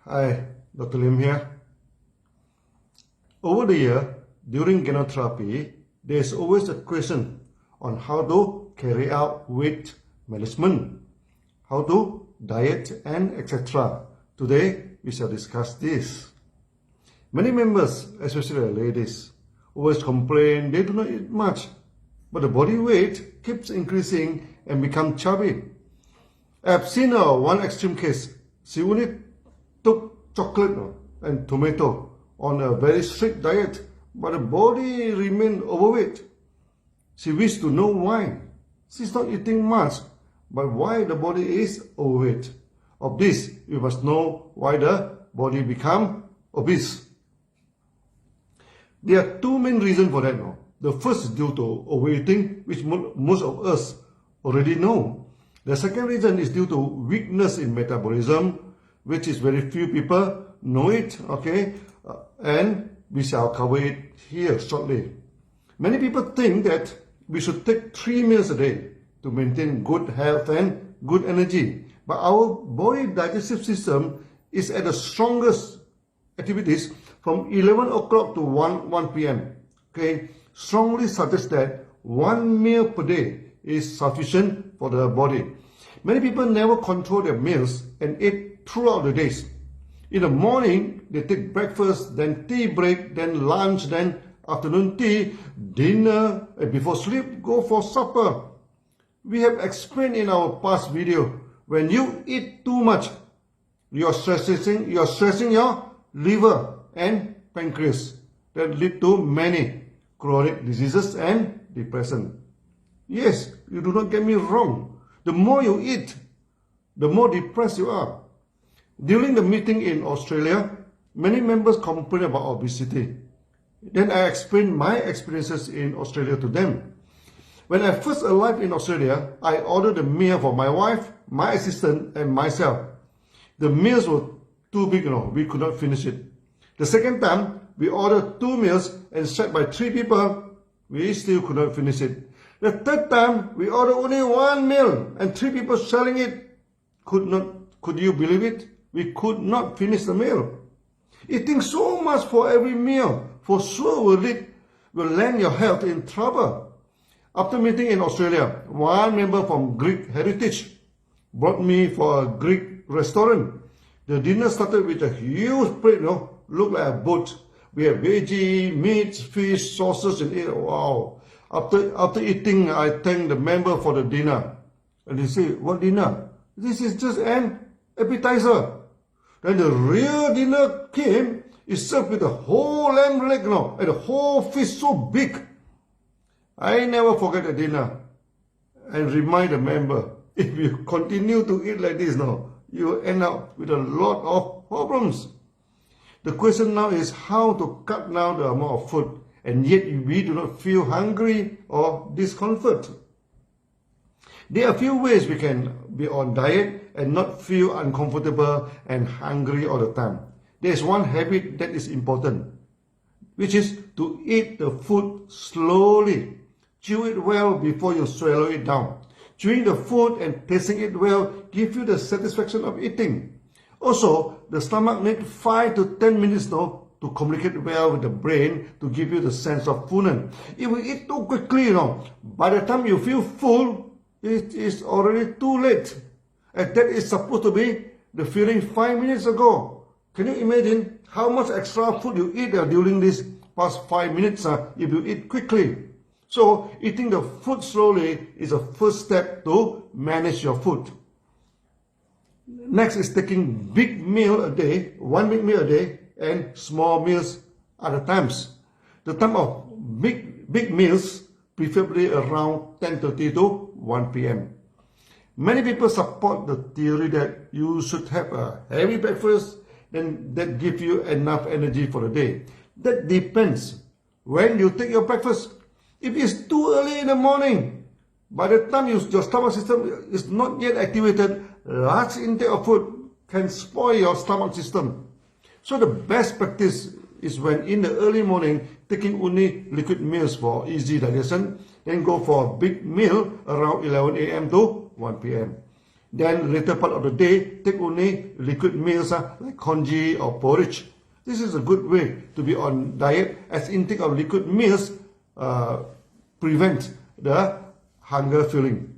Hi, Dr. Lim here. Over the year, during chemotherapy, there is always a question on how to carry out weight management, how to diet and etc. Today, we shall discuss this. Many members, especially ladies, always complain they do not eat much, but the body weight keeps increasing and become chubby. I have seen one extreme case. She only took chocolate and tomato on a very strict diet, but the body remained overweight. She wished to know why. She's not eating much, but why the body is overweight. Of this, we must know why the body become obese. There are two main reasons for that now. The first is due to overeating, which most of us already know. The second reason is due to weakness in metabolism, which is very few people know it, okay? And we shall cover it here shortly. Many people think that we should take 3 meals a day to maintain good health and good energy. But our body digestive system is at the strongest activities from 11 o'clock to 1 p.m. Okay, strongly suggest that 1 meal per day is sufficient for the body. Many people never control their meals and eat throughout the days. In the morning, they take breakfast, then tea break, then lunch, then afternoon tea, dinner, and before sleep, go for supper. We have explained in our past video, when you eat too much, you are stressing your liver and pancreas. That lead to many chronic diseases and depression. Yes, you do not get me wrong. The more you eat, the more depressed you are. During the meeting in Australia, many members complain about obesity. Then I explained my experiences in Australia to them. When I first arrived in Australia, I ordered a meal for my wife, my assistant, and myself. The meals were too big, we could not finish it. The second time, we ordered 2 meals and shared by 3 people. We still could not finish it. The third time, we ordered only 1 meal and 3 people sharing it. Could you believe it? We could not finish the meal. Eating so much for every meal for sure will land your health in trouble. After meeting in Australia, one member from Greek heritage brought me for a Greek restaurant. The dinner started with a huge plate, looked like a boat. We have veggie, meat, fish, sauces, and it. Wow. After eating, I thanked the member for the dinner. And they say, what dinner? This is just an appetizer. Then the real dinner came. It's served with a whole lamb leg and the whole fish so big. I never forget the dinner. And remind the member, if you continue to eat like this you will end up with a lot of problems. The question now is how to cut down the amount of food and yet we do not feel hungry or discomfort. There are a few ways we can be on diet and not feel uncomfortable and hungry all the time. There is one habit that is important, which is to eat the food slowly. Chew it well before you swallow it down. Chewing the food and tasting it well gives you the satisfaction of eating. Also, the stomach needs 5 to 10 minutes to communicate well with the brain to give you the sense of fullness. If we eat too quickly, by the time you feel full, it is already too late. And that is supposed to be the feeling 5 minutes ago. Can you imagine how much extra food you eat during these past 5 minutes if you eat quickly? So, eating the food slowly is a first step to manage your food. Next is taking big meal a day, 1 big meal a day, and small meals other times. The time of big meals, preferably around 10:30 to 1 p.m. Many people support the theory that you should have a heavy breakfast, then that gives you enough energy for the day. That depends when you take your breakfast. If it's too early in the morning, by the time your stomach system is not yet activated, large intake of food can spoil your stomach system. So the best practice is when in the early morning, taking only liquid meals for easy digestion, then go for a big meal around 11 a.m. to 1 p.m. Then later part of the day, take only liquid meals like congee or porridge. This is a good way to be on diet, as intake of liquid meals prevent the hunger feeling.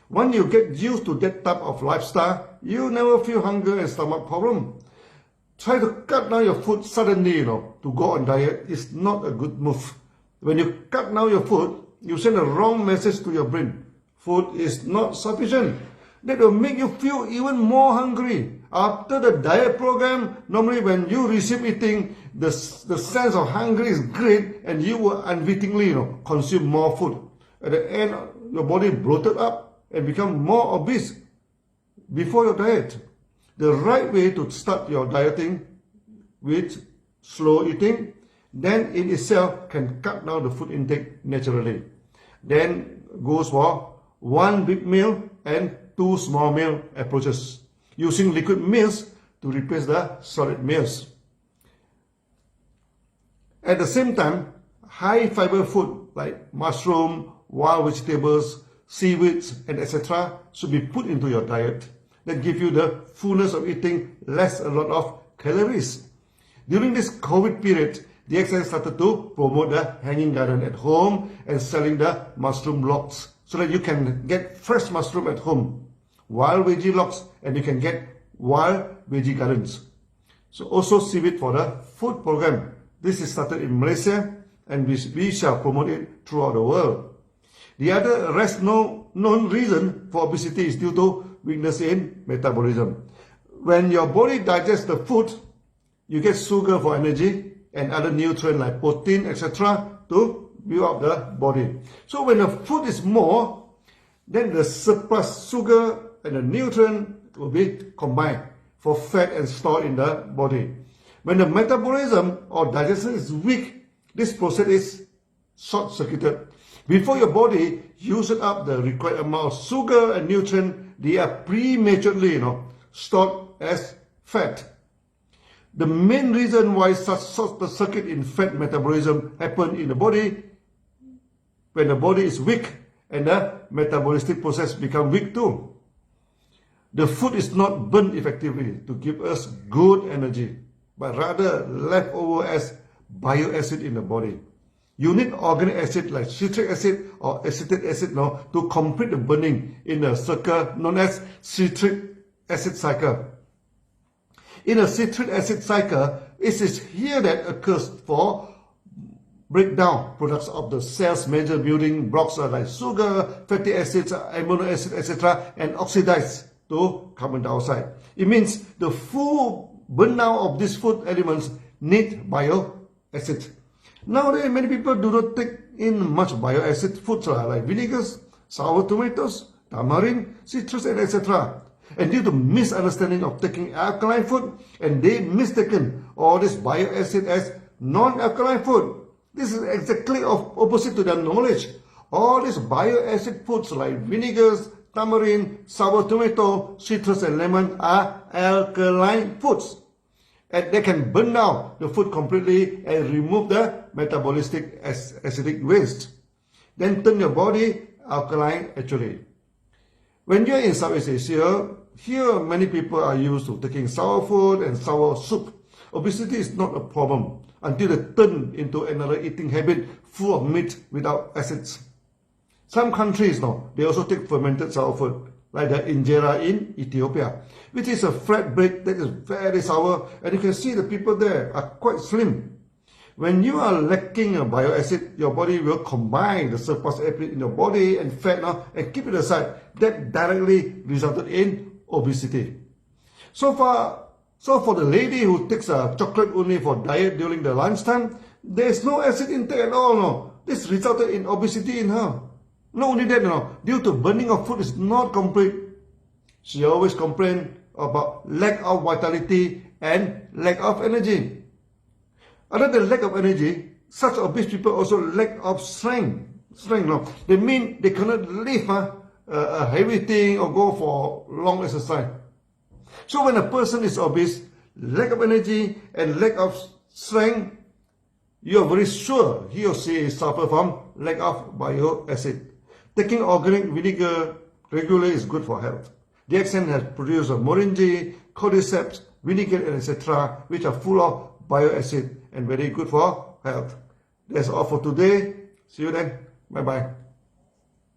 When you get used to that type of lifestyle, you never feel hunger and stomach problem. Try to cut down your food suddenly, to go on diet is not a good move. When you cut down your food, you send a wrong message to your brain. Food is not sufficient. That will make you feel even more hungry. After the diet program, normally when you receive eating, the sense of hunger is great and you will unwittingly consume more food. At the end, your body bloated up and become more obese before your diet. The right way to start your dieting with slow eating, then in itself can cut down the food intake naturally. Then goes for one big meal and two small meal approaches, using liquid meals to replace the solid meals. At the same time, high fiber food like mushroom, wild vegetables, seaweeds, and etc. should be put into your diet. That give you the fullness of eating less a lot of calories. During this COVID period, the DXN started to promote the hanging garden at home and selling the mushroom logs so that you can get fresh mushroom at home, wild veggie logs, and you can get wild veggie gardens. So also seaweed for the food program. This is started in Malaysia and we shall promote it throughout the world. The other known reason for obesity is due to weakness in metabolism. When your body digests the food, you get sugar for energy and other nutrients like protein, etc. to build up the body. So when the food is more, then the surplus sugar and the nutrient will be combined for fat and stored in the body. When the metabolism or digestion is weak, this process is short-circuited. Before your body uses up the required amount of sugar and nutrient, they are prematurely stored as fat. The main reason why such short-circuit in fat metabolism happen in the body, when the body is weak and the metabolistic process become weak too. The food is not burned effectively to give us good energy, but rather left over as bioacid in the body. You need organic acid like citric acid or acetic acid to complete the burning in a circle known as citric acid cycle. In a citric acid cycle, it is here that occurs for breakdown products of the cell's major building blocks like sugar, fatty acids, amino acid, etc. and oxidize to carbon dioxide. It means the full burn-down of these food elements need bioacid. Nowadays, many people do not take in much bioacid foods like vinegars, sour tomatoes, tamarind, citrus, and etc. And due to misunderstanding of taking alkaline food, and they mistaken all this bioacid as non-alkaline food. This is exactly opposite to their knowledge. All these bioacid foods like vinegars, tamarind, sour tomato, citrus, and lemon are alkaline foods. And they can burn down the food completely and remove the metabolistic acidic waste. Then turn your body alkaline actually. When you're in Southeast Asia, here many people are used to taking sour food and sour soup. Obesity is not a problem until they turn into another eating habit full of meat without acids. Some countries they also take fermented sour food, like the injera in Ethiopia, which is a flat bread that is very sour, and you can see the people there are quite slim. When you are lacking a bioacid, your body will combine the surplus acid in your body and fat and keep it aside. That directly resulted in obesity. So for the lady who takes chocolate only for diet during the lunchtime, there is no acid intake at all. This resulted in obesity in her. Not only that, due to burning of food is not complete. She always complained about lack of vitality and lack of energy. Other than lack of energy, such obese people also lack of strength. They mean they cannot lift a heavy thing or go for long exercise. So when a person is obese, lack of energy and lack of strength, you are very sure he or she suffer from lack of bioacid. Taking organic vinegar regularly is good for health. DXN has produced moringa, cordyceps, vinegar, etc., which are full of bioacid and very good for health. That's all for today. See you then. Bye-bye.